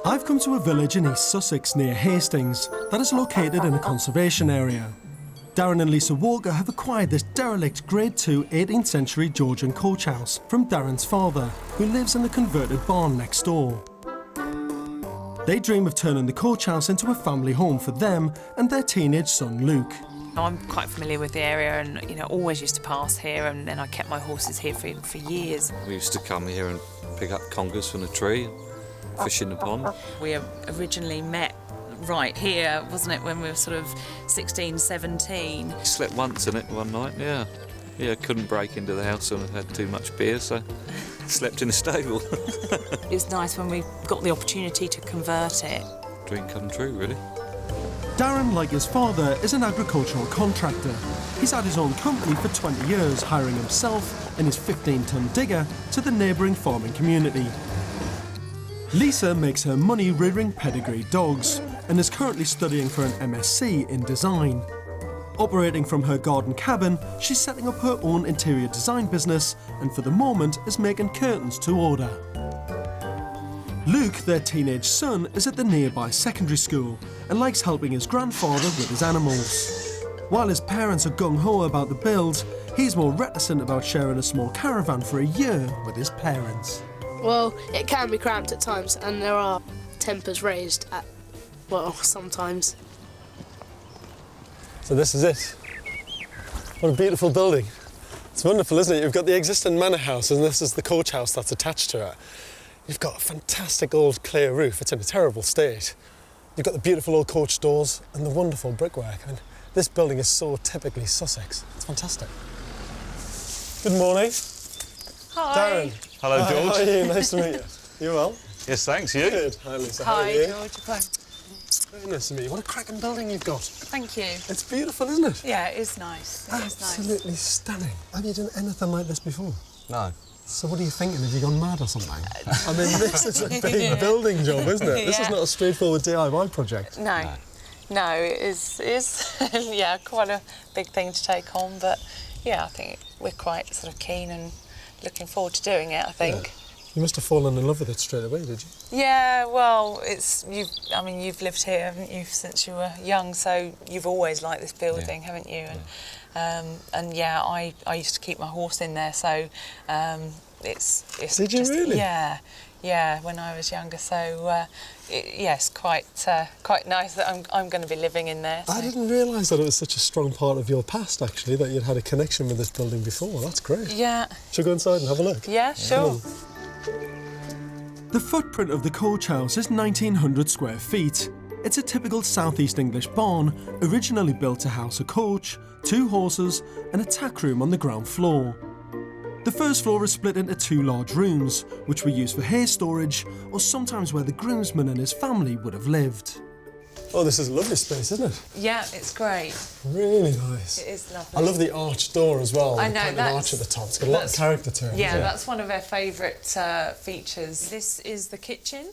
I've come to a village in East Sussex near Hastings that is located in a conservation area. Darren and Lisa Walker have acquired this derelict Grade 2 18th century Georgian coach house from Darren's father, who lives in the converted barn next door. They dream of turning the coach house into a family home for them and their teenage son Luke. I'm quite familiar with the area and, always used to pass here, and then I kept my horses here for years. We used to come here and pick up congers from the tree, fish in the pond. We originally met right here, wasn't it, when we were sort of 16, 17. Slept once in it one night, yeah. Yeah, couldn't break into the house and had too much beer, so slept in the stable. It was nice when we got the opportunity to convert it. Dream come true, really. Darren, like his father, is an agricultural contractor. He's had his own company for 20 years, hiring himself and his 15-ton digger to the neighbouring farming community. Lisa makes her money rearing pedigree dogs and is currently studying for an MSc in design. Operating from her garden cabin, she's setting up her own interior design business and for the moment is making curtains to order. Luke, their teenage son, is at the nearby secondary school and likes helping his grandfather with his animals. While his parents are gung-ho about the build, he's more reticent about sharing a small caravan for a year with his parents. Well, it can be cramped at times and there are tempers raised at, well, sometimes. So this is it. What a beautiful building. It's wonderful, isn't it? You've got the existing manor house and this is the coach house that's attached to it. You've got a fantastic old clear roof. It's in a terrible state. You've got the beautiful old coach doors and the wonderful brickwork. I mean, this building is so typically Sussex. It's fantastic. Good morning. Hi. Darren. Hello, Hi, George. how are you? Nice to meet you. You well? Yes, thanks. You? Good. Hi, Lisa. How are Hi, you? George. Fine. Very nice to meet you. What a cracking building you've got. Thank you. It's beautiful, isn't it? Yeah, it is nice. It is nice. Absolutely stunning. Have you done anything like this before? No. So what are you thinking? Have you gone mad or something? I mean, this is a big building job, isn't it? This is not a straightforward DIY project. No, it is yeah, quite a big thing to take on, but yeah, I think we're quite sort of keen and looking forward to doing it, I think. Yeah. You must have fallen in love with it straight away, did you? Yeah, well, you've lived here, haven't you, since you were young, so you've always liked this building, haven't you? And yeah, I used to keep my horse in there, so it's Did you just, really? Yeah, when I was younger, so yes, quite nice that I'm going to be living in there. So. I didn't realise that it was such a strong part of your past, actually, that you'd had a connection with this building before. That's great. Yeah. Shall we go inside and have a look? Yeah, sure. The footprint of the coach house is 1,900 square feet. It's a typical southeast English barn, originally built to house a coach, 2 horses and a tack room on the ground floor. The first floor is split into 2 large rooms, which were used for hay storage or sometimes where the groomsman and his family would have lived. Oh, this is a lovely space, isn't it? Yeah, it's great. Really nice. It is lovely. I love the arched door as well. I know, the that's... arch at the top. It's got a lot of character to it. Yeah, that's one of our favourite features. This is the kitchen.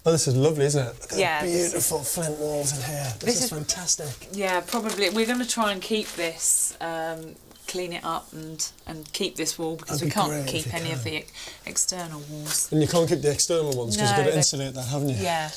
Oh, this is lovely, isn't it? Look at Yeah, the beautiful flint walls in here. This is fantastic. Yeah, probably. We're going to try and keep this, clean it up and keep this wall because we can't keep any of the external walls. And you can't keep the external ones because you've got to insulate that, haven't you? Yeah.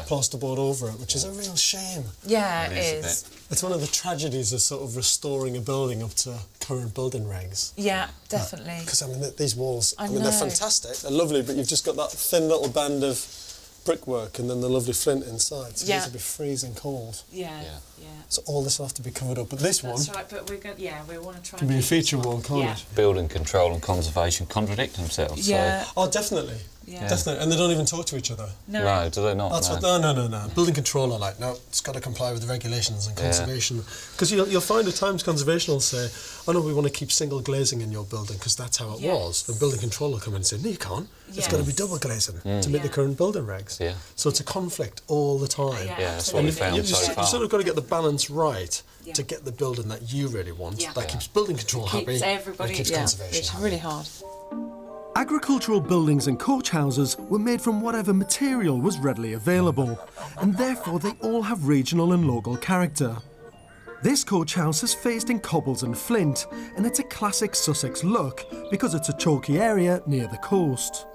Plasterboard over it, which is a real shame. Yeah, it is. It's one of the tragedies of sort of restoring a building up to current building regs. Yeah, definitely. Because, I mean, these walls, I mean, know. they're fantastic, they're lovely, but you've just got that thin little band of brickwork and then the lovely flint inside, so these will be freezing cold. Yeah. So all this will have to be covered up, but this That's one... right, but we want to try can and be a feature wall, can't it? Building control and conservation contradict themselves. Yeah. Oh, definitely. Yeah. Definitely, and they don't even talk to each other. No, do they not? That's what. No. Building control are like, no, it's got to comply with the regulations and conservation. Because you'll find at times conservation will say, oh no, we want to keep single glazing in your building because that's how it was. And building control will come in and say, no, you can't. It's got to be double glazing to meet the current building regs. Yeah. So it's a conflict all the time. Yeah, that's what we found so far. You sort of got to get the balance right to get the building that you really want. That keeps building control happy. Keeps everybody. And keeps conservation It's happy. really hard. Agricultural buildings and coach houses were made from whatever material was readily available, and therefore they all have regional and local character. This coach house is faced in cobbles and flint, and it's a classic Sussex look because it's a chalky area near the coast.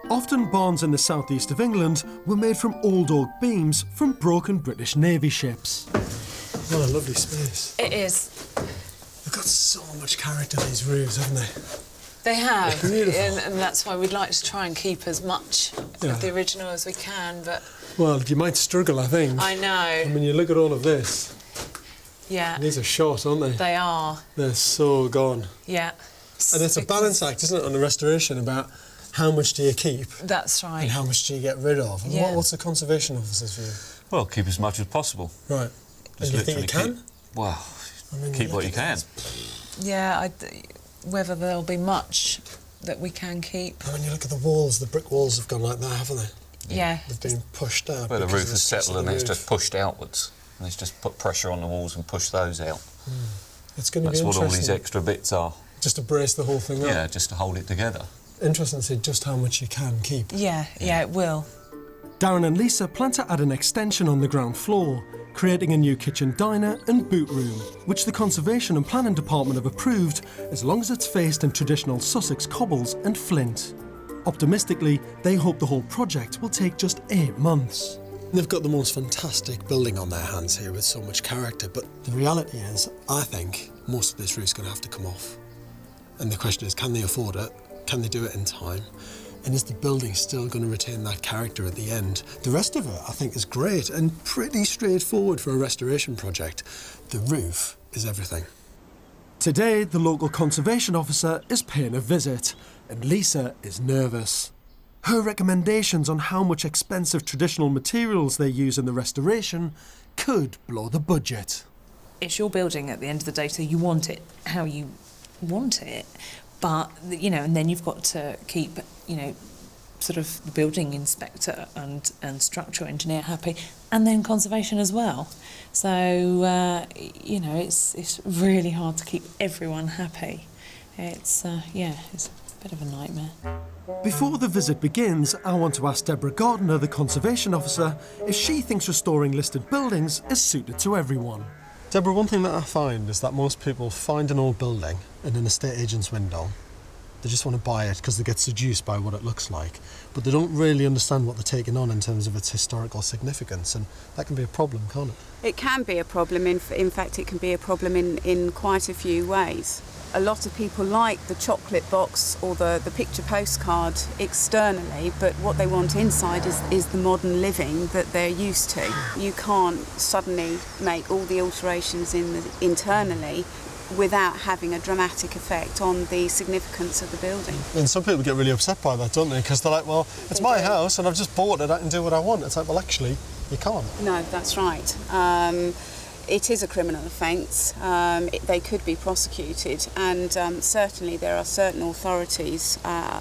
Often barns in the southeast of England were made from old oak beams from broken British Navy ships. What a lovely space. It is. They've got so much character, these roofs, haven't they? They have, Beautiful. and that's why we'd like to try and keep as much of the original as we can, but... Well, you might struggle, I think. I know. I mean, you look at all of this. Yeah. These are short, aren't they? They are. They're so gone. Yeah. And it's a balance act, isn't it, on the restoration about how much do you keep That's right. and how much do you get rid of? And Yeah. what's the conservation officer's view? Well, keep as much as possible. Right. And Just you think you literally can? Well, I mean, keep look what you at can. Yeah, whether there'll be much that we can keep. I mean, you look at the walls, the brick walls have gone like that, haven't they? Yeah. They've been pushed out. Well, the because roof of has stress settled on and the it's roof. just pushed outwards. And it's just put pressure on the walls and pushed those out. It's going to That's be what all these interesting. extra bits are. Just to brace the whole thing up. Yeah, just to hold it together. Interesting to see just how much you can keep. Yeah, it will. Darren and Lisa plan to add an extension on the ground floor, creating a new kitchen diner and boot room, which the Conservation and Planning Department have approved as long as it's faced in traditional Sussex cobbles and flint. Optimistically, they hope the whole project will take just 8 months. They've got the most fantastic building on their hands here with so much character, but the reality is, I think, most of this roof's going to have to come off. And the question is, can they afford it? Can they do it in time? And is the building still going to retain that character at the end? The rest of it, I think, is great and pretty straightforward for a restoration project. The roof is everything. Today, the local conservation officer is paying a visit, and Lisa is nervous. Her recommendations on how much expensive traditional materials they use in the restoration could blow the budget. It's your building at the end of the day, so you want it how you want it. But, and then you've got to keep, sort of the building inspector and structural engineer happy, and then conservation as well. So, it's really hard to keep everyone happy. It's a bit of a nightmare. Before the visit begins, I want to ask Deborah Gardner, the conservation officer, if she thinks restoring listed buildings is suited to everyone. Deborah, one thing that I find is that most people find an old building in an estate agent's window. They just want to buy it because they get seduced by what it looks like, but they don't really understand what they're taking on in terms of its historical significance, and that can be a problem, can't it? It can be a problem. In fact, it can be a problem in quite a few ways. A lot of people like the chocolate box or the picture postcard externally, but what they want inside is the modern living that they're used to. You can't suddenly make all the alterations internally without having a dramatic effect on the significance of the building. And some people get really upset by that, don't they? Because they're like, well, it's my house and I've just bought it, I can do what I want. It's like, well, actually, you can't. No, that's right. It is a criminal offence. They could be prosecuted, and certainly there are certain authorities,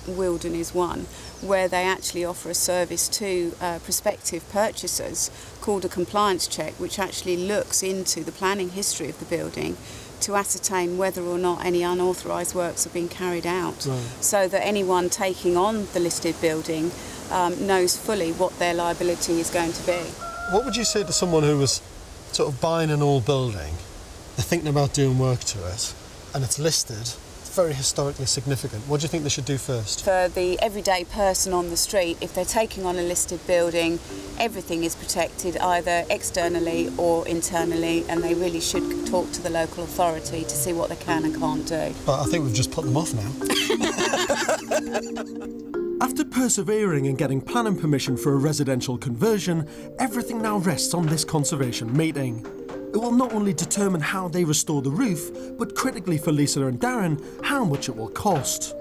Wilden is one, where they actually offer a service to prospective purchasers called a compliance check, which actually looks into the planning history of the building to ascertain whether or not any unauthorised works are being carried out, so that anyone taking on the listed building knows fully what their liability is going to be. What would you say to someone who was sort of buying an old building, they're thinking about doing work to it, and it's listed, it's very historically significant? What do you think they should do first? For the everyday person on the street, if they're taking on a listed building, everything is protected either externally or internally, and they really should talk to the local authority to see what they can and can't do. But I think we've just put them off now. After persevering and getting planning permission for a residential conversion, everything now rests on this conservation meeting. It will not only determine how they restore the roof, but critically for Lisa and Darren, how much it will cost.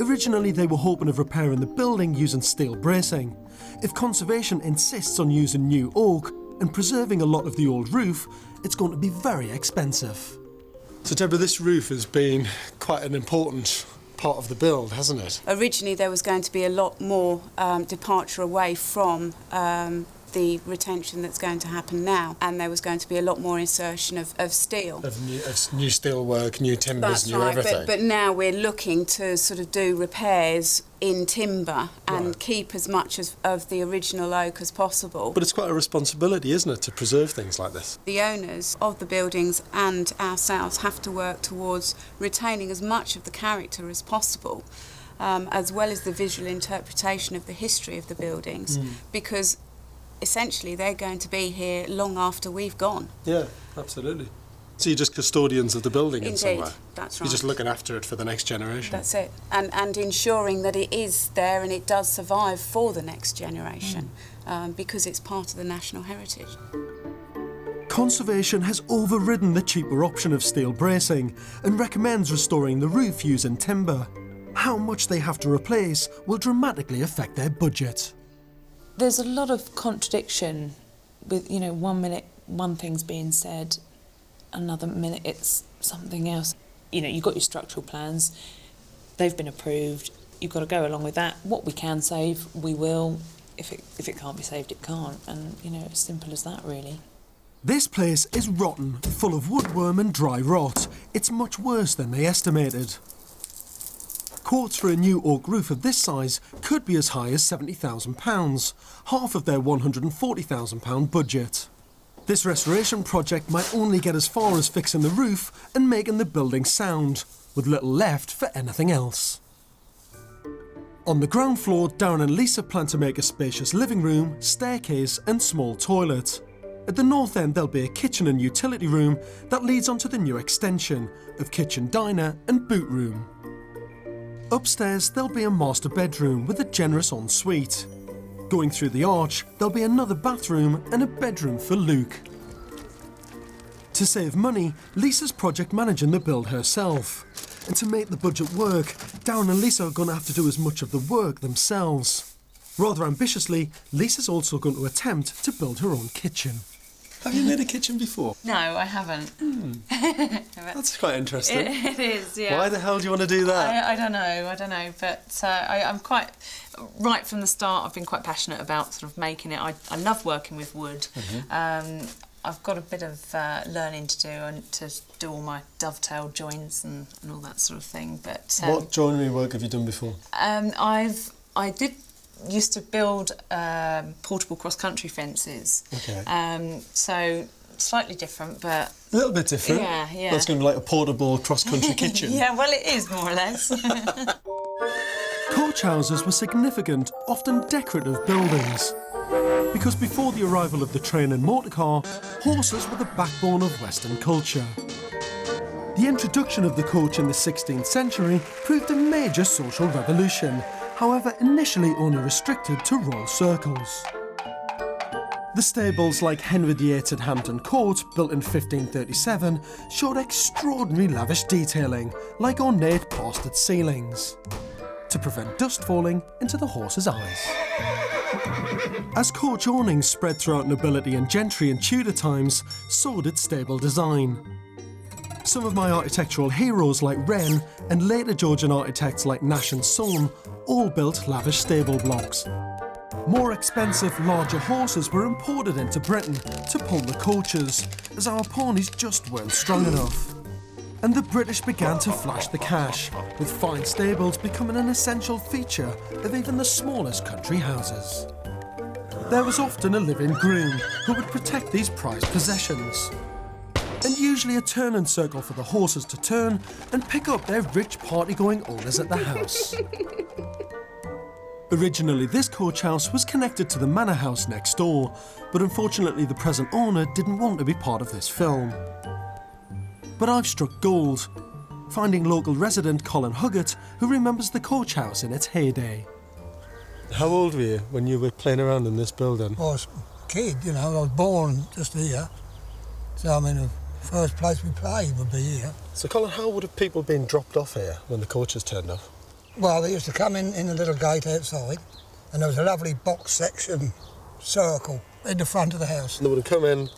Originally, they were hoping of repairing the building using steel bracing. If conservation insists on using new oak and preserving a lot of the old roof, it's going to be very expensive. So, Deborah, this roof has been quite an important part of the build, hasn't it? Originally there was going to be a lot more departure away from the retention that's going to happen now, and there was going to be a lot more insertion of steel. Of new steel work, new timbers, That's new right, everything. but now we're looking to sort of do repairs in timber and keep as much of the original oak as possible. But it's quite a responsibility, isn't it, to preserve things like this? The owners of the buildings and ourselves have to work towards retaining as much of the character as possible. as well as the visual interpretation of the history of the buildings, because essentially they're going to be here long after we've gone. Yeah, absolutely. So you're just custodians of the building in some way? Indeed, that's right. You're just looking after it for the next generation? That's it. And ensuring that it is there and it does survive for the next generation, because it's part of the national heritage. Conservation has overridden the cheaper option of steel bracing and recommends restoring the roof using timber. How much they have to replace will dramatically affect their budget. There's a lot of contradiction with, 1 minute one thing's being said, another minute it's something else. You've got your structural plans, they've been approved, you've got to go along with that. What we can save, we will. If it can't be saved, it can't. And, as simple as that, really. This place is rotten, full of woodworm and dry rot. It's much worse than they estimated. Quotes for a new oak roof of this size could be as high as £70,000, half of their £140,000 budget. This restoration project might only get as far as fixing the roof and making the building sound, with little left for anything else. On the ground floor, Darren and Lisa plan to make a spacious living room, staircase and small toilet. At the north end there'll be a kitchen and utility room that leads onto the new extension of kitchen diner and boot room. Upstairs there'll be a master bedroom with a generous ensuite. Going through the arch, there'll be another bathroom and a bedroom for Luke. To save money, Lisa's project managing the build herself. And to make the budget work, Darren and Lisa are going to have to do as much of the work themselves. Rather ambitiously, Lisa's also going to attempt to build her own kitchen. Have you made a kitchen before? No, I haven't. That's quite interesting. It is, yeah. Why the hell do you want to do that? I don't know, but I'm quite, right from the start, I've been quite passionate about sort of making it. I love working with wood. I've got a bit of learning to do and to do all my dovetail joints and all that sort of thing. But what joinery work have you done before? I used to build portable cross-country fences. Okay. So slightly different, but a little bit different. Yeah. That's going to be like a portable cross-country kitchen. Yeah, well, it is more or less. Coach houses were significant, often decorative buildings. Because before the arrival of the train and motor car, horses were the backbone of Western culture. The introduction of the coach in the 16th century proved a major social revolution, however initially only restricted to royal circles. The stables like Henry VIII at Hampton Court, built in 1537, showed extraordinary lavish detailing, like ornate plastered ceilings, to prevent dust falling into the horses' eyes. As coach awnings spread throughout nobility and gentry in Tudor times, so did stable design. Some of my architectural heroes like Wren and later Georgian architects like Nash and Son all built lavish stable blocks. More expensive, larger horses were imported into Britain to pull the coaches, as our ponies just weren't strong enough. And the British began to flash the cash, with fine stables becoming an essential feature of even the smallest country houses. There was often a live-in groom who would protect these prized possessions, and usually a turning circle for the horses to turn and pick up their rich party-going owners at the house. Originally, this coach house was connected to the manor house next door, but unfortunately the present owner didn't want to be part of this film. But I've struck gold, finding local resident Colin Huggett, who remembers the coach house in its heyday. How old were you when you were playing around in this building? I was a kid, I was born just here. So, the first place we played would be here. So, Colin, how would have people been dropped off here when the coaches turned up? Well, they used to come in a little gate outside, and there was a lovely box section circle in the front of the house. And they would have come in,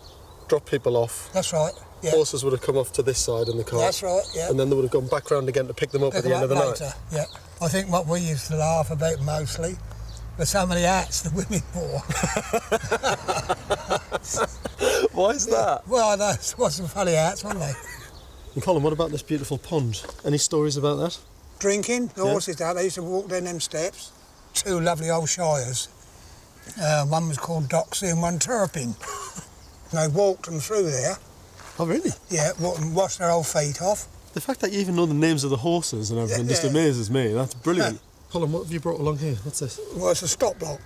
drop people off. That's right, yeah. Horses would have come off to this side in the car. That's right, yeah. And then they would have gone back round again to pick them up at the end of the later, night. Yeah. I think what we used to laugh about mostly were some of the hats the women wore. Why is that? Well, those were some funny hats, weren't they? And Colin, what about this beautiful pond? Any stories about that? Drinking, the horses down, they used to walk down them steps. Two lovely old shires. One was called Doxy and one Turpin. And they walked them through there. Oh, really? Yeah, and washed their old feet off. The fact that you even know the names of the horses and everything just amazes me. That's brilliant. Colin, what have you brought along here? What's this? Well, it's a stop block.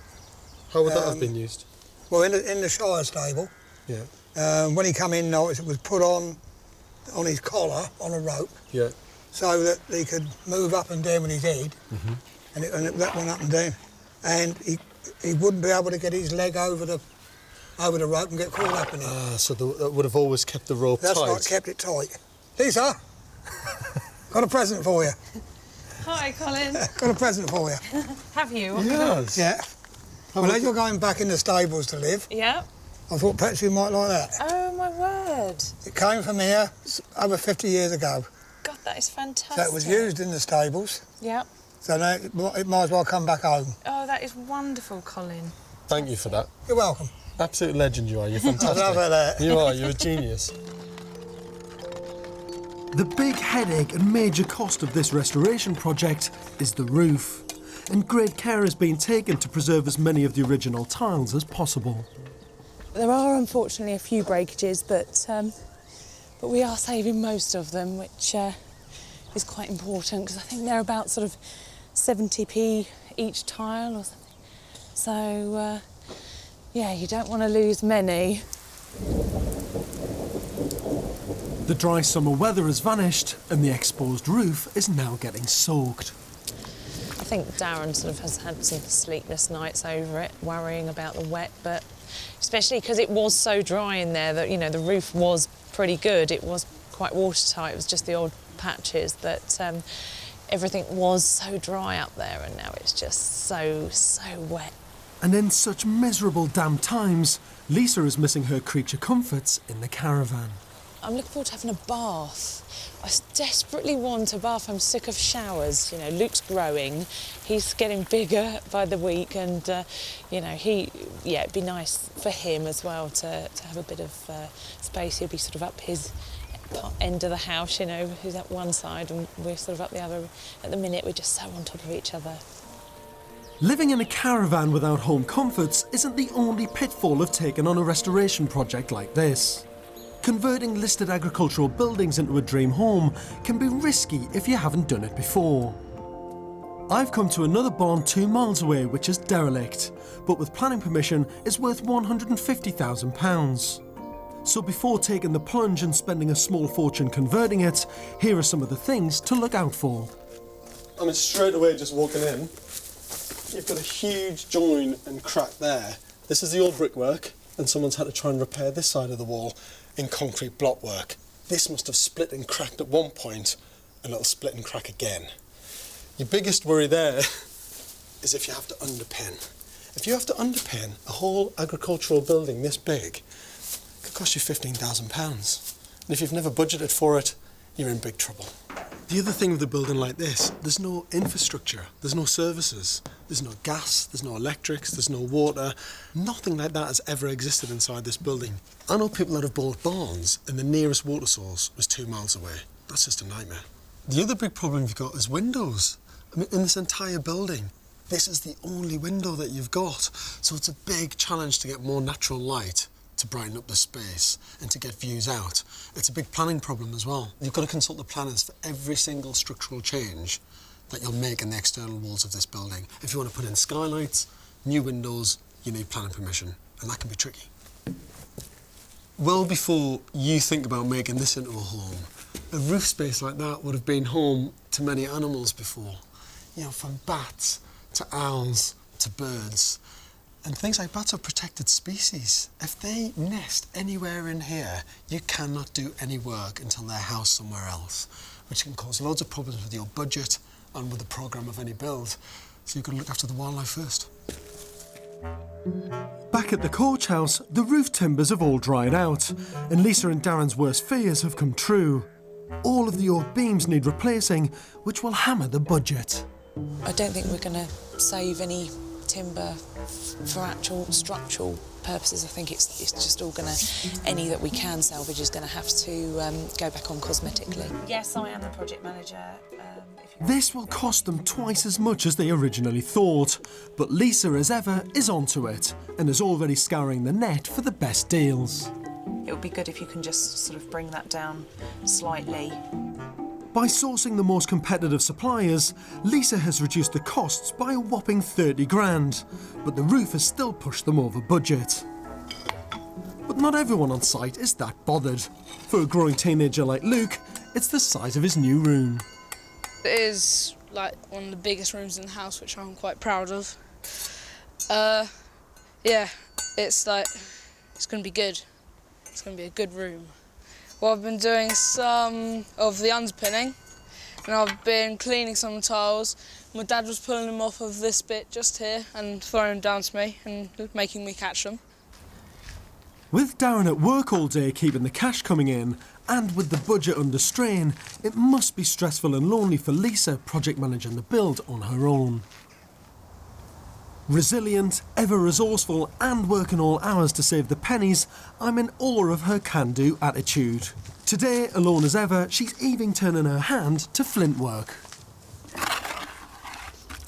How would that have been used? Well, in the Shire stable, Yeah. when he come in, notice it was put on his collar on a rope, Yeah. so that he could move up and down with his head, and that went up and down, and he wouldn't be able to get his leg over the rope and get caught up in it. Ah, so that would have always kept the rope That's tight. what kept it tight. Lisa, got a present for you. Hi, Colin. Got a present for you. Have you? Yes. Yeah. Well, as you're going back in the stables to live, Yeah. I thought perhaps you might like that. Oh, my word. It came from here over 50 years ago. God, that is fantastic. So it was used in the stables, Yeah. so now it might as well come back home. Oh, that is wonderful, Colin. Thank you for that. You're welcome. Absolute legend you are. You're I fantastic. love that. You are. You're a genius. The big headache and major cost of this restoration project is the roof, and great care has been taken to preserve as many of the original tiles as possible. There are unfortunately a few breakages, but we are saving most of them, which is quite important because I think they're about sort of 70p each tile or something. So yeah, you don't want to lose many. The dry summer weather has vanished and the exposed roof is now getting soaked. I think Darren sort of has had some sleepless nights over it, worrying about the wet, but especially because it was so dry in there that, you know, the roof was pretty good. It was quite watertight, it was just the odd patches, but everything was so dry up there and now it's just so wet. And in such miserable damp times, Lisa is missing her creature comforts in the caravan. I'm looking forward to having a bath. I desperately want a bath. I'm sick of showers. You know, Luke's growing. He's getting bigger by the week and, you know, it'd be nice for him as well to have a bit of space. He'll be sort of up his end of the house, you know, he's at one side and we're sort of up the other. At the minute, we're just so on top of each other. Living in a caravan without home comforts isn't the only pitfall of taking on a restoration project like this. Converting listed agricultural buildings into a dream home can be risky if you haven't done it before. I've come to another barn 2 miles away which is derelict, but with planning permission is worth £150,000. So before taking the plunge and spending a small fortune converting it, here are some of the things to look out for. I mean, straight away, just walking in, you've got a huge join and crack there. This is the old brickwork, and someone's had to try and repair this side of the wall in concrete block work. This must have split and cracked at one point, and it'll split and crack again. Your biggest worry there is if you have to underpin. If you have to underpin a whole agricultural building this big, it could cost you £15,000. And if you've never budgeted for it, you're in big trouble. The other thing with a building like this, there's no infrastructure, there's no services, there's no gas, there's no electrics, there's no water. Nothing like that has ever existed inside this building. I know people that have bought barns and the nearest water source was 2 miles away. That's just a nightmare. The other big problem you've got is windows. I mean, in this entire building, this is the only window that you've got. So it's a big challenge to get more natural light to brighten up the space and to get views out. It's a big planning problem as well. You've got to consult the planners for every single structural change that you'll make in the external walls of this building. If you want to put in skylights, new windows, you need planning permission, and that can be tricky. Well before you think about making this into a home, a roof space like that would have been home to many animals before. You know, from bats to owls to birds. And things like bats are protected species. If they nest anywhere in here, you cannot do any work until they're housed somewhere else, which can cause loads of problems with your budget and with the programme of any build. So you've got to look after the wildlife first. Back at the coach house, the roof timbers have all dried out, and Lisa and Darren's worst fears have come true. All of the oak beams need replacing, which will hammer the budget. I don't think we're going to save any timber for actual structural purposes. I think it's just all going to, any that we can salvage is going to have to go back on cosmetically. Yes, I am the project manager. This will cost them twice as much as they originally thought, but Lisa, as ever, is onto it and is already scouring the net for the best deals. It would be good if you can just sort of bring that down slightly. By sourcing the most competitive suppliers, Lisa has reduced the costs by a whopping 30 grand, but the roof has still pushed them over budget. But not everyone on site is that bothered. For a growing teenager like Luke, it's the size of his new room. It is like one of the biggest rooms in the house, which I'm quite proud of. Yeah, it's going to be good. It's going to be a good room. Well, I've been doing some of the underpinning, and I've been cleaning some tiles. My dad was pulling them off of this bit just here and throwing them down to me and making me catch them. With Darren at work all day keeping the cash coming in, and with the budget under strain, it must be stressful and lonely for Lisa project managing the build on her own. Resilient, ever resourceful and working all hours to save the pennies, I'm in awe of her can-do attitude. Today, alone as ever, she's even turning her hand to flint work.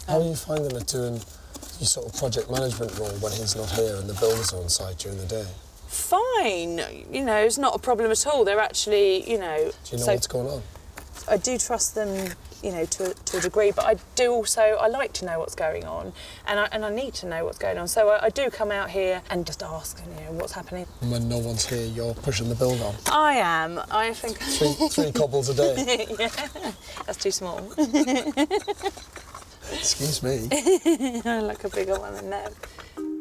How are you finding it doing your sort of project management role when he's not here and the builders are on site during the day? Fine, you know, it's not a problem at all. They're actually, you know... Do you know what's going on? I do trust them, you know, to a degree, but I do also, I like to know what's going on, and I need to know what's going on. So I do come out here and just ask, you know, what's happening. And when no one's here, you're pushing the build on? I am. I think... Three cobbles a day? Yeah, that's too small. Excuse me. I like a bigger one than that.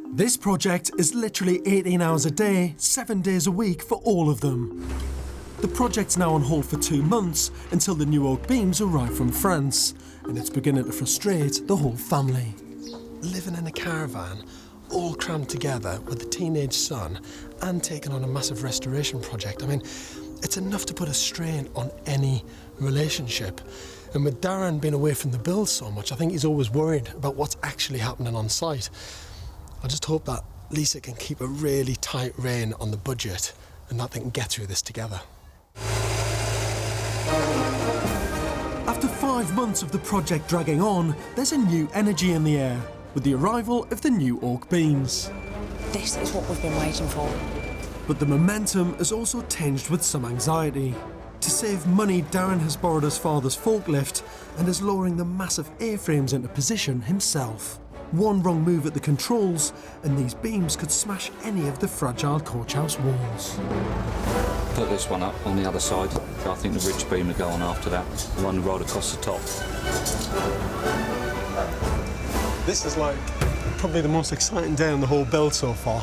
This project is literally 18 hours a day, 7 days a week for all of them. The project's now on hold for 2 months until the new oak beams arrive from France, and it's beginning to frustrate the whole family. Living in a caravan, all crammed together with a teenage son and taking on a massive restoration project, I mean, it's enough to put a strain on any relationship. And with Darren being away from the build so much, I think he's always worried about what's actually happening on site. I just hope that Lisa can keep a really tight rein on the budget and that they can get through this together. After 5 months of the project dragging on, there's a new energy in the air with the arrival of the new oak beams. This is what we've been waiting for. But the momentum is also tinged with some anxiety. To save money, Darren has borrowed his father's forklift and is lowering the massive A-frames into position himself. One wrong move at the controls and these beams could smash any of the fragile coach house walls. Put this one up on the other side. I think the ridge beam will go on after that. The one right across the top. This is like probably the most exciting day on the whole build so far.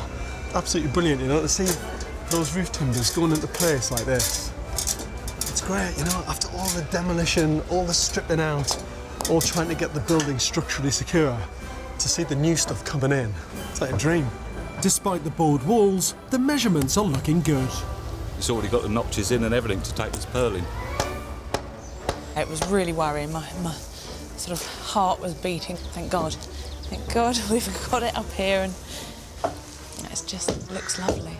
Absolutely brilliant, you know, to see those roof timbers going into place like this. It's great, you know, after all the demolition, all the stripping out, all trying to get the building structurally secure, to see the new stuff coming in. It's like a dream. Despite the bowed walls, the measurements are looking good. It's already got the notches in and everything to take this purling. It was really worrying. My sort of heart was beating. Thank God we've got it up here, and it just looks lovely.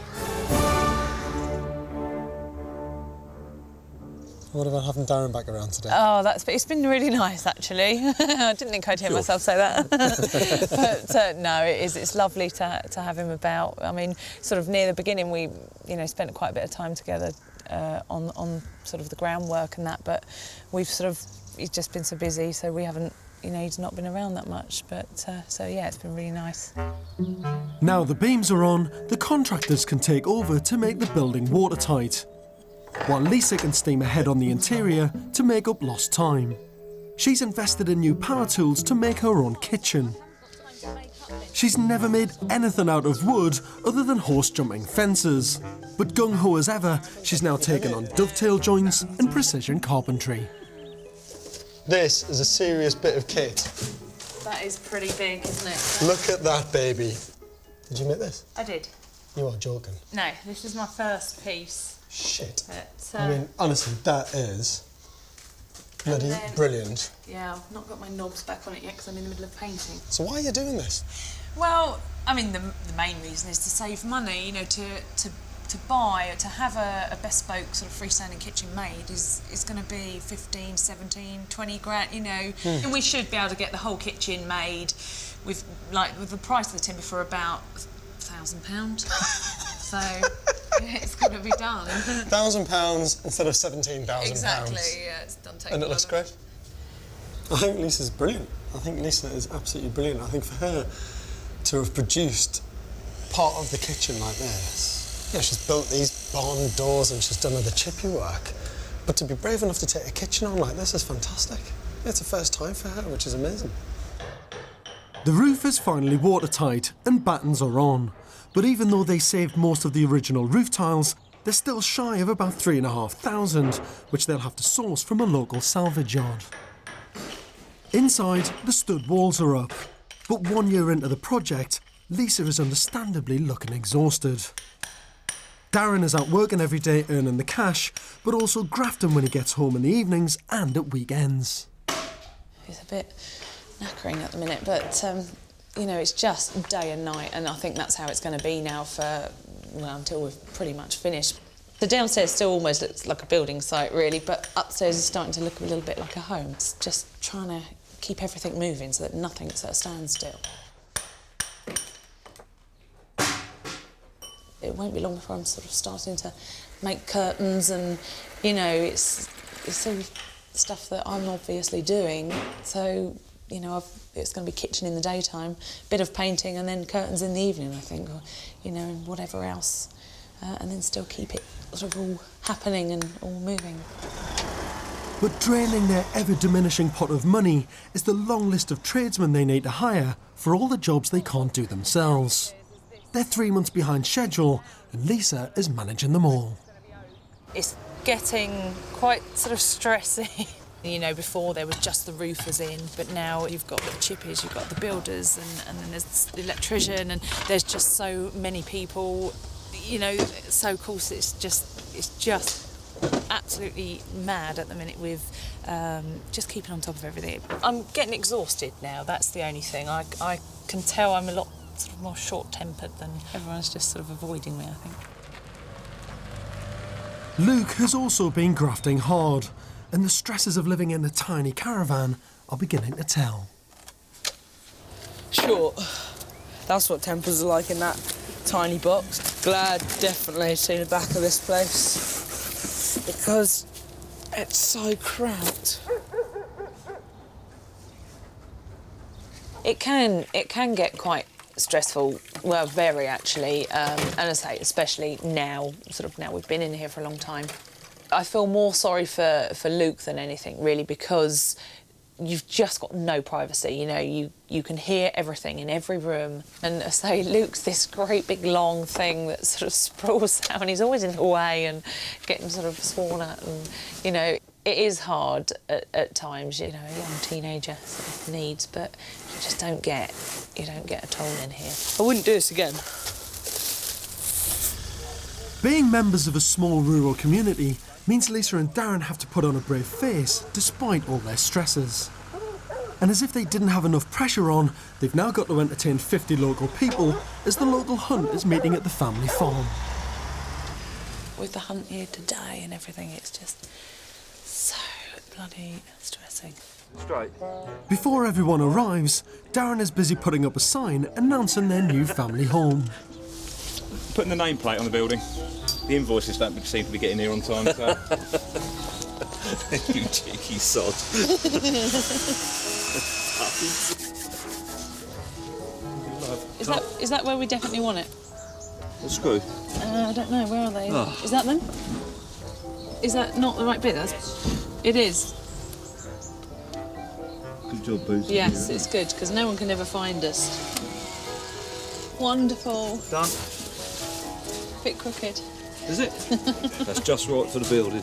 What about having Darren back around today? Oh, it's been really nice, actually. I didn't think I'd hear myself say that. But no, it's lovely to have him about. I mean, sort of near the beginning, we spent quite a bit of time together on sort of the groundwork and that. But he's just been so busy, so we haven't. He's not been around that much. But so yeah, it's been really nice. Now the beams are on, the contractors can take over to make the building watertight, while Lisa can steam ahead on the interior to make up lost time. She's invested in new power tools to make her own kitchen. She's never made anything out of wood other than horse-jumping fences. But gung-ho as ever, she's now taken on dovetail joints and precision carpentry. This is a serious bit of kit. That is pretty big, isn't it? Look at that baby. Did you make this? I did. You are joking. No, this is my first piece. Shit. But, I mean, honestly, that is bloody brilliant. Yeah, I've not got my knobs back on it yet because I'm in the middle of painting. So why are you doing this? Well, I mean, the main reason is to save money, to buy, to have a bespoke sort of freestanding kitchen made is going to be 15, 17, 20 grand, and we should be able to get the whole kitchen made with the price of the timber for about £1,000. So It's got to be done. £1,000 instead of £17,000. Exactly, yeah, it's done. And it looks great. I think Lisa's brilliant. I think Lisa is absolutely brilliant. I think for her to have produced part of the kitchen like this, yeah, she's built these barn doors and she's done all the chippy work, but to be brave enough to take a kitchen on like this is fantastic. It's a first time for her, which is amazing. The roof is finally watertight and battens are on, but even though they saved most of the original roof tiles, they're still shy of about £3,500, which they'll have to source from a local salvage yard. Inside, the stud walls are up, but 1 year into the project, Lisa is understandably looking exhausted. Darren is out working every day earning the cash, but also grafting when he gets home in the evenings and at weekends. It's a bit knackering at the minute, but you know, it's just day and night, and I think that's how it's going to be now for, well, until we've pretty much finished. The downstairs still almost looks like a building site, really, but upstairs is starting to look a little bit like a home. It's just trying to keep everything moving so that nothing's at a standstill. It won't be long before I'm sort of starting to make curtains, and, you know, it's all stuff that I'm obviously doing, so, you know, it's going to be kitchen in the daytime, bit of painting, and then curtains in the evening, I think, or, you know, and whatever else, and then still keep it sort of all happening and all moving. But draining their ever-diminishing pot of money is the long list of tradesmen they need to hire for all the jobs they can't do themselves. They're 3 months behind schedule, and Lisa is managing them all. It's getting quite sort of stressy. You know, before there was just the roofers in, but now you've got the chippies, you've got the builders, and then there's the electrician, and there's just so many people, you know, so of course it's just absolutely mad at the minute with just keeping on top of everything. I'm getting exhausted now, that's the only thing. I can tell I'm a lot sort of more short-tempered than everyone's just sort of avoiding me, I think. Luke has also been grafting hard, and the stresses of living in a tiny caravan are beginning to tell. Short. That's what tempers are like in that tiny box. Glad definitely to see the back of this place because it's so cramped. It can get quite stressful, well, very actually, and I say especially now, now we've been in here for a long time. I feel more sorry for Luke than anything, really, because you've just got no privacy, you know, you can hear everything in every room, and I say Luke's this great big long thing that sort of sprawls out, and he's always in the way and getting sort of sworn at, and, you know, it is hard at times, you know, a young teenager sort of needs, but you just don't get a toll in here. I wouldn't do this again. Being members of a small rural community means Lisa and Darren have to put on a brave face despite all their stresses. And as if they didn't have enough pressure on, they've now got to entertain 50 local people as the local hunt is meeting at the family farm. With the hunt here today and everything, it's just so bloody stressing. Straight. Before everyone arrives, Darren is busy putting up a sign announcing their new family home. Putting the nameplate on the building. The invoices don't seem to be getting here on time, so... You cheeky sod. Is that where we definitely want it? The screw? I don't know, where are they? Oh. Is that them? Is that not the right bit? It is. Good job, Boozy. Yes, it's good, because no one can ever find us. Wonderful. Done. Bit crooked. Is it? That's just right for the building.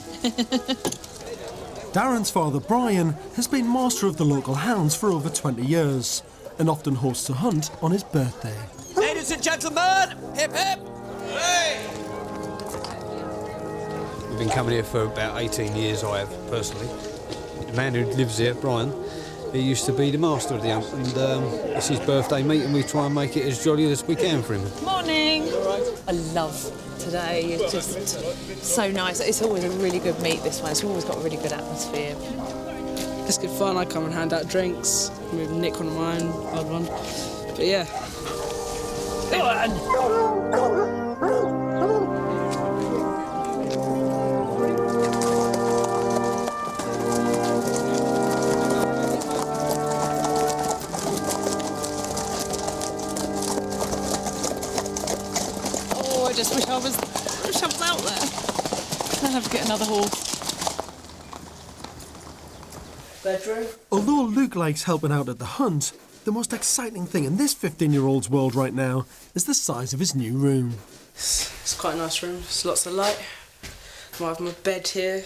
Darren's father, Brian, has been master of the local hounds for over 20 years and often hosts a hunt on his birthday. Ladies and gentlemen, hip hip! Hey! We've been coming here for about 18 years, I have, personally. The man who lives here, Brian, he used to be the master of the hunt, and it's his birthday meet, and we try and make it as jolly as we can for him. Morning! I love today, it's just so nice. It's always a really good meet, this one. It's always got a really good atmosphere. It's good fun. I come and hand out drinks, maybe nick one of mine, odd one. But yeah. I just wish I was out there. I'll have to get another horse. Bedroom. Although Luke likes helping out at the hunt, the most exciting thing in this 15-year-old's world right now is the size of his new room. It's quite a nice room. There's lots of light. I have my bed here,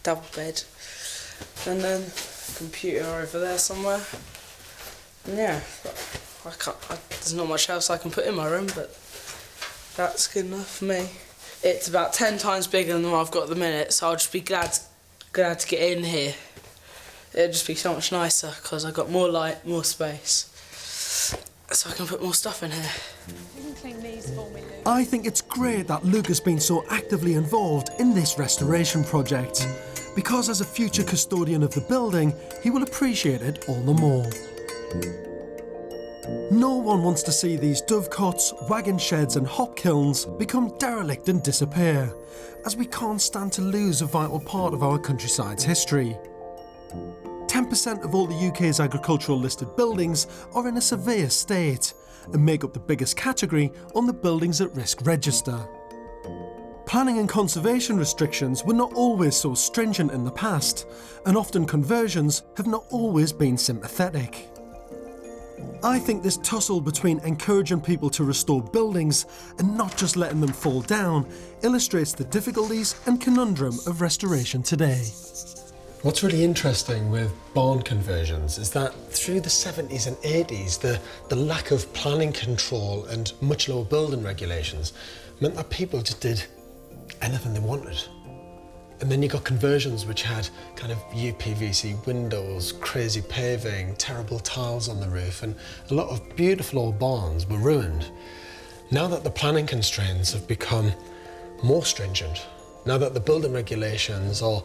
double bed, and then computer over there somewhere. And yeah, there's not much else I can put in my room, but that's good enough for me. It's about 10 times bigger than what I've got at the minute, so I'll just be glad to get in here. It'll just be so much nicer because I've got more light, more space, so I can put more stuff in here. You can clean these for me, Luke. I think it's great that Luke has been so actively involved in this restoration project, because as a future custodian of the building, he will appreciate it all the more. No one wants to see these dovecots, wagon sheds and hop kilns become derelict and disappear, as we can't stand to lose a vital part of our countryside's history. 10% of all the UK's agricultural listed buildings are in a severe state and make up the biggest category on the Buildings at Risk register. Planning and conservation restrictions were not always so stringent in the past, and often conversions have not always been sympathetic. I think this tussle between encouraging people to restore buildings and not just letting them fall down illustrates the difficulties and conundrum of restoration today. What's really interesting with barn conversions is that through the 70s and 80s, the lack of planning control and much lower building regulations meant that people just did anything they wanted. And then you got conversions which had kind of UPVC windows, crazy paving, terrible tiles on the roof, and a lot of beautiful old barns were ruined. Now that the planning constraints have become more stringent, now that the building regulations are,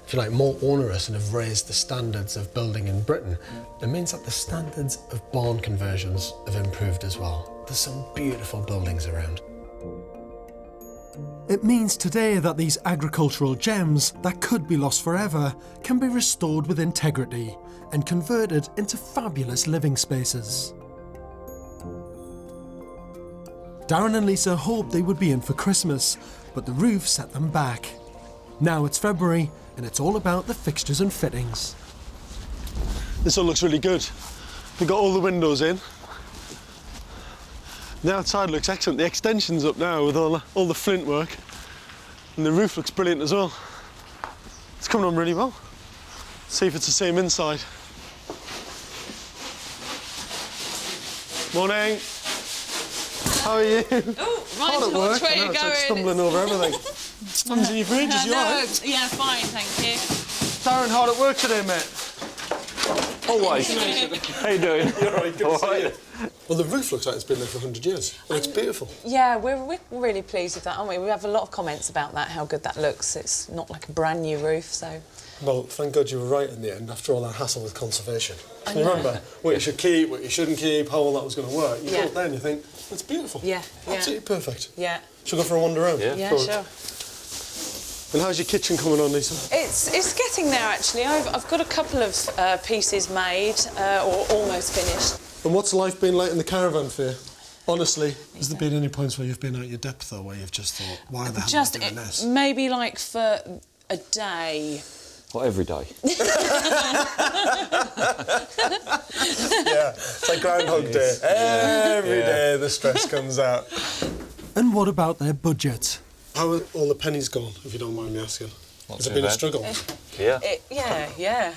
if you like, more onerous and have raised the standards of building in Britain, it means that the standards of barn conversions have improved as well. There's some beautiful buildings around. It means today that these agricultural gems that could be lost forever can be restored with integrity and converted into fabulous living spaces. Darren and Lisa hoped they would be in for Christmas, but the roof set them back. Now it's February and it's all about the fixtures and fittings. This all looks really good. We've got all the windows in. The outside looks excellent. The extension's up now with all the flint work, and the roof looks brilliant as well. It's coming on really well. See if it's the same inside. Morning. How are you? Oh, right, Hard at work. which way I know, you it's going? like stumbling over everything. Haven't seen you for ages, you alright? Yeah, fine, thank you. Darren, hard at work today, mate. Always. How you doing? You're all right, good All to see right. you. Well, the roof looks like it's been there for 100 years. It looks beautiful. Yeah, we're really pleased with that, aren't we? We have a lot of comments about that, how good that looks. It's not like a brand new roof, so... Well, thank God you were right in the end, after all that hassle with conservation. I Can you know. remember what you should keep, what you shouldn't keep, how all that was going to work? You Yeah. go up there and you think, it's beautiful. Yeah, yeah. Absolutely perfect. Yeah. Should we go for a wander around? Yeah, Go on. sure. And how's your kitchen coming on, Lisa? It's getting there, actually. I've got a couple of pieces made, or almost finished. And what's life been like in the caravan for you? Honestly, has there been any points where you've been out your depth, though, where you've just thought, why the hell am I doing this? Maybe like for a day. What, every day? Yeah, it's like Groundhog Day. Every day the stress comes out. And what about their budget? How are all the pennies gone, if you don't mind me asking? Not Has it too been a bad. struggle? Yeah. Yeah,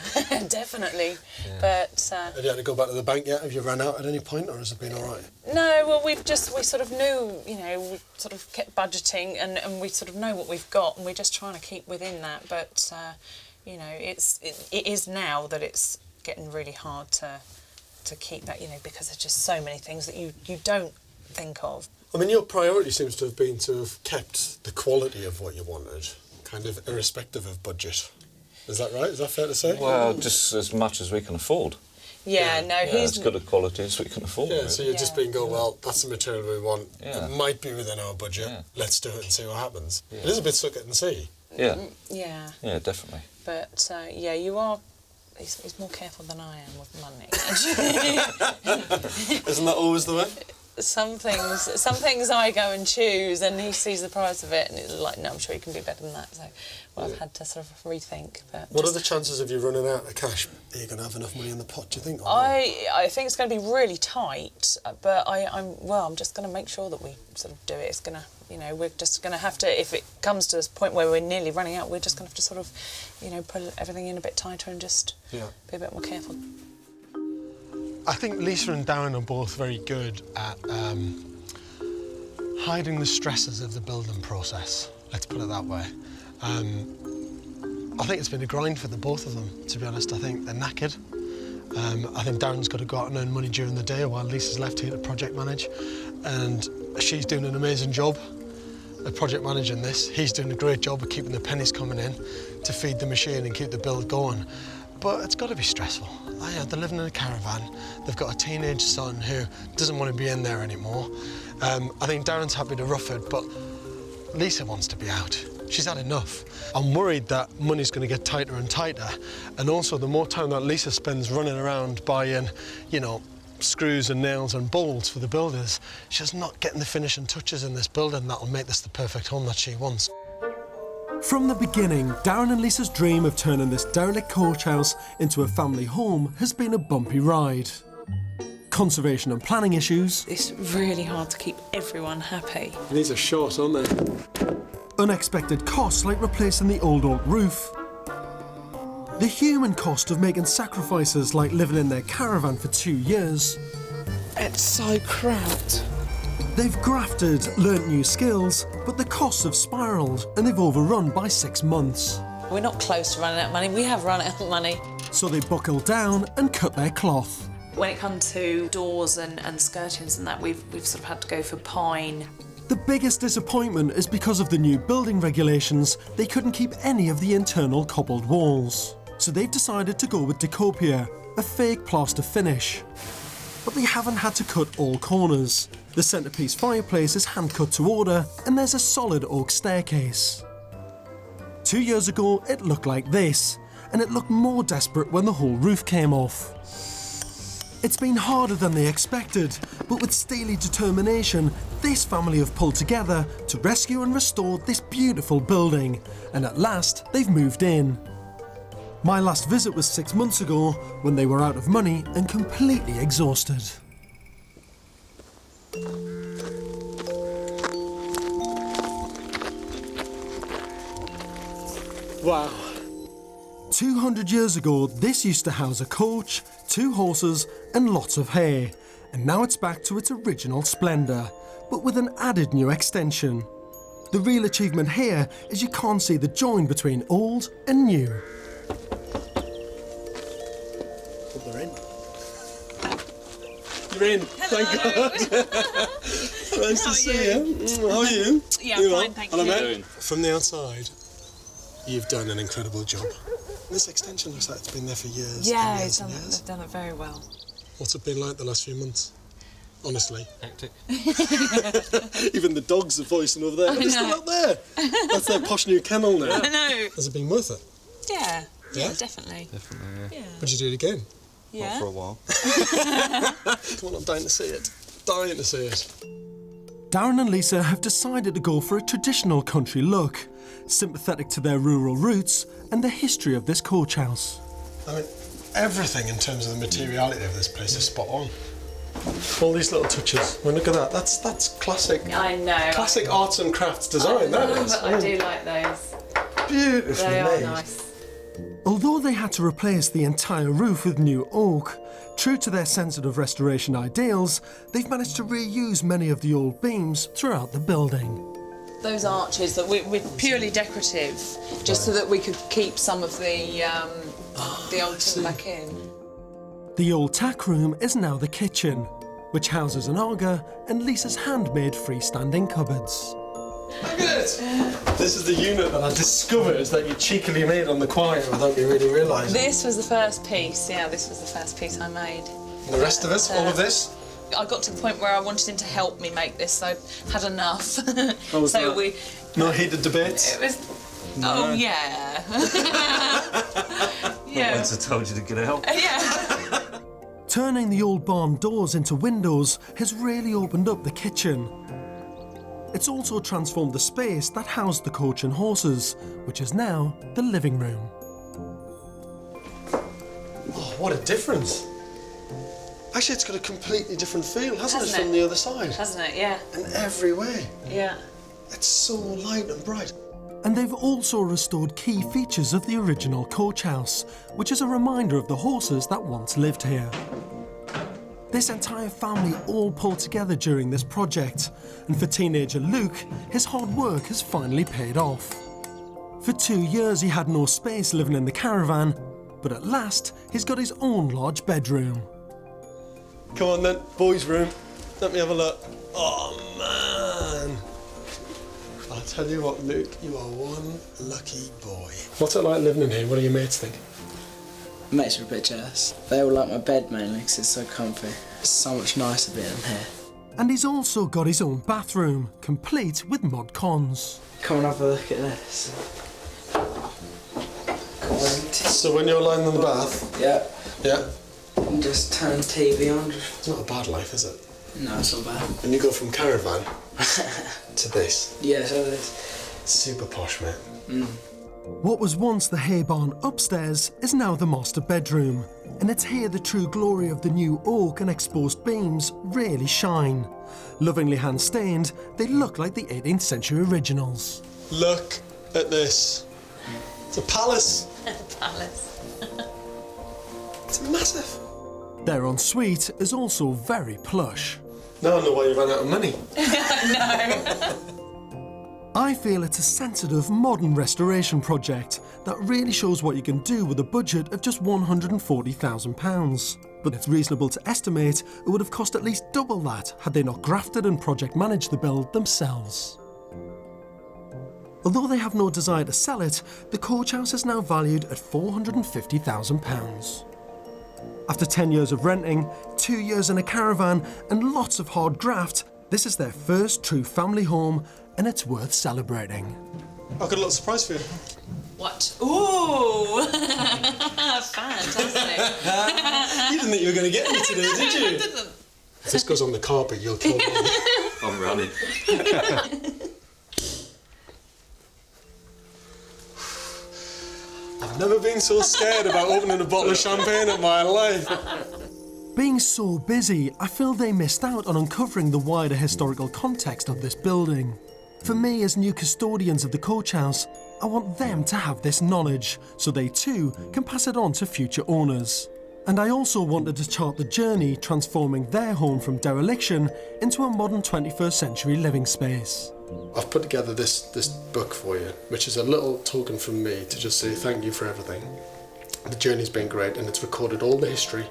definitely. Yeah. But Have you had to go back to the bank yet? Have you run out at any point, or has it been all right? no, well, we sort of knew, we sort of kept budgeting, and we sort of know what we've got, and we're just trying to keep within that. But it is now that it's getting really hard to keep that, because there's just so many things that you don't think of. I mean, your priority seems to have been to have kept the quality of what you wanted, kind of irrespective of budget. Is that right? Is that fair to say? Well, just as much as we can afford. Yeah, no, As good a quality as we can afford. Yeah, really. so you've just been going, well, that's the material we want. Yeah. It might be within our budget. Yeah. Let's do it and see what happens. Yeah. It is a bit suck it and see. Yeah. Yeah. Yeah, definitely. But you are. He's more careful than I am with money. Isn't that always the way? some things I go and choose, and he sees the price of it, and it's like, no, I'm sure you can do better than that. So, well, I've had to sort of rethink. But what are the chances of you running out of cash? Are you going to have enough money in the pot, do you think? I think it's going to be really tight, but I'm just going to make sure that we sort of do it. It's going to, you know, we're just going to have to, if it comes to this point where we're nearly running out, we're just going to have to sort of, you know, put everything in a bit tighter and just be a bit more careful. I think Lisa and Darren are both very good at hiding the stresses of the building process, let's put it that way. I think it's been a grind for the both of them, to be honest. I think they're knackered. I think Darren's got to go out and earn money during the day while Lisa's left here to project manage. And she's doing an amazing job at project managing this. He's doing a great job of keeping the pennies coming in to feed the machine and keep the build going. But it's got to be stressful. They're living in a caravan. They've got a teenage son who doesn't want to be in there anymore. I think Darren's happy to rough it, but Lisa wants to be out. She's had enough. I'm worried that money's going to get tighter and tighter, and also the more time that Lisa spends running around buying, you know, screws and nails and bolts for the builders, she's not getting the finishing touches in this building that'll make this the perfect home that she wants. From the beginning, Darren and Lisa's dream of turning this derelict coach house into a family home has been a bumpy ride. Conservation and planning issues. It's really hard to keep everyone happy. These are short, aren't they? Unexpected costs like replacing the old oak roof. The human cost of making sacrifices like living in their caravan for 2 years. It's so cramped. They've grafted, learnt new skills, but the costs have spiralled and they've overrun by 6 months. We're not close to running out of money, we have run out of money. So they buckle down and cut their cloth. When it comes to doors and skirtings and that, we've sort of had to go for pine. The biggest disappointment is because of the new building regulations, they couldn't keep any of the internal cobbled walls. So they've decided to go with Decopia, a fake plaster finish. But they haven't had to cut all corners. The centrepiece fireplace is hand-cut to order, and there's a solid oak staircase. 2 years ago, it looked like this, and it looked more desperate when the whole roof came off. It's been harder than they expected, but with steely determination, this family have pulled together to rescue and restore this beautiful building, and at last, they've moved in. My last visit was 6 months ago, when they were out of money and completely exhausted. Wow. 200 years ago, this used to house a coach, 2 horses and lots of hay, and now it's back to its original splendour, but with an added new extension. The real achievement here is you can't see the join between old and new. They're in. You're in, thank God. Nice to see you. How are you? Yeah, you fine, thank you. Hello, mate. From the outside, you've done an incredible job. This extension looks like it's been there for years. Yeah, and years they've and years. done it very well. What's it been like the last few months? Honestly. Hectic. Even the dogs are voicing over there. They're still up there. That's their posh new kennel now. I know. Has it been worth it? Yeah. Yeah? Yeah, definitely. Definitely, Yeah. Would you do it again? Yeah. Not for a while. Come on, I'm dying to see it. Dying to see it. Darren and Lisa have decided to go for a traditional country look, sympathetic to their rural roots and the history of this coach house. I mean, everything in terms of the materiality of this place is spot on. All these little touches. I mean, look at that. That's classic. I know. Classic arts and crafts design. That is. But I do like those. Beautifully They made. are nice. Although they had to replace the entire roof with new oak, true to their sensitive restoration ideals, they've managed to reuse many of the old beams throughout the building. Those arches that we're purely decorative, just so that we could keep some of the old thing back in. The old tack room is now the kitchen, which houses an auger and Lisa's handmade freestanding cupboards. Look at it! This is the unit that I discovered that you cheekily made on the choir without me really realising. This was the first piece, yeah, this was the first piece I made. And the rest of it, all of this? I got to the point where I wanted him to help me make this, so I had enough. How was so that? No heated debates? It was... No. Oh, yeah. Yeah. Once I told you to get out. Yeah. Turning the old barn doors into windows has really opened up the kitchen. It's also transformed the space that housed the coach and horses, which is now the living room. Oh, what a difference. Actually, it's got a completely different feel, hasn't it, from the other side? Hasn't it, yeah. In every way. Yeah. It's so light and bright. And they've also restored key features of the original coach house, which is a reminder of the horses that once lived here. This entire family all pulled together during this project, and for teenager Luke, his hard work has finally paid off. For 2 years he had no space living in the caravan, but at last he's got his own large bedroom. Come on then, boys' room. Let me have a look. Oh man! I'll tell you what, Luke, you are one lucky boy. What's it like living in here? What do your mates think? Mates are a bit jealous. They all like my bed mainly because it's so comfy. It's so much nicer being in here. And he's also got his own bathroom, complete with mod cons. Come and have a look at this. So when you're lying in the bath? Yeah. Yeah? You just turn TV on. It's not a bad life, is it? No, it's not bad. And you go from caravan to this? Yeah, so this. Super posh, mate. Mm. What was once the hay barn upstairs is now the master bedroom, and it's here the true glory of the new oak and exposed beams really shine. Lovingly hand-stained, they look like the 18th century originals. Look at this. It's a palace. A palace. It's massive. Their ensuite is also very plush. Now I know why you ran out of money. No. I feel it's a sensitive, modern restoration project that really shows what you can do with a budget of just £140,000. But it's reasonable to estimate it would have cost at least double that had they not grafted and project managed the build themselves. Although they have no desire to sell it, the coach house is now valued at £450,000. After 10 years of renting, 2 years in a caravan and lots of hard graft, this is their first true family home, and it's worth celebrating. I've got a little surprise for you. What? Ooh! Fantastic. You didn't think you were going to get me today, did you? I didn't. If this goes on the carpet, you'll kill me. I'm running. I've never been so scared about opening a bottle of champagne in my life. Being so busy, I feel they missed out on uncovering the wider historical context of this building. For me, as new custodians of the coach house, I want them to have this knowledge, so they too can pass it on to future owners. And I also wanted to chart the journey transforming their home from dereliction into a modern 21st century living space. I've put together this book for you, which is a little token from me to just say thank you for everything. The journey's been great, and it's recorded all the history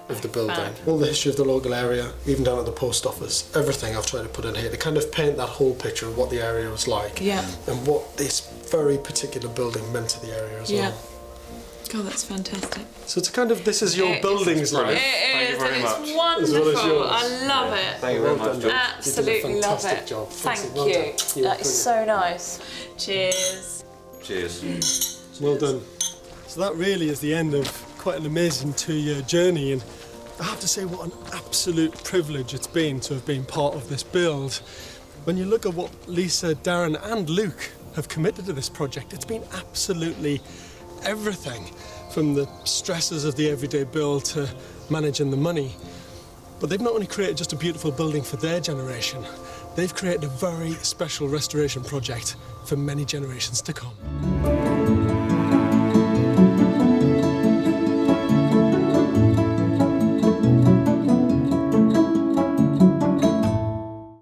of the building, all the history of the local area, even down at the post office. Everything I've tried to put in here to kind of paint that whole picture of what the area was like, and what this very particular building meant to the area as well. God, that's fantastic. So it's kind of, this is your building's life. It is, and much. it's wonderful. yours. I love it. Thank you very much, George. Absolutely love it. Job. Thank Well you. done. That is so nice. Cheers. Cheers. Well done. So that really is the end of quite an amazing 2-year journey, and I have to say what an absolute privilege it's been to have been part of this build. When you look at what Lisa, Darren and Luke have committed to this project, it's been absolutely everything, from the stresses of the everyday build to managing the money. But they've not only created just a beautiful building for their generation, they've created a very special restoration project for many generations to come.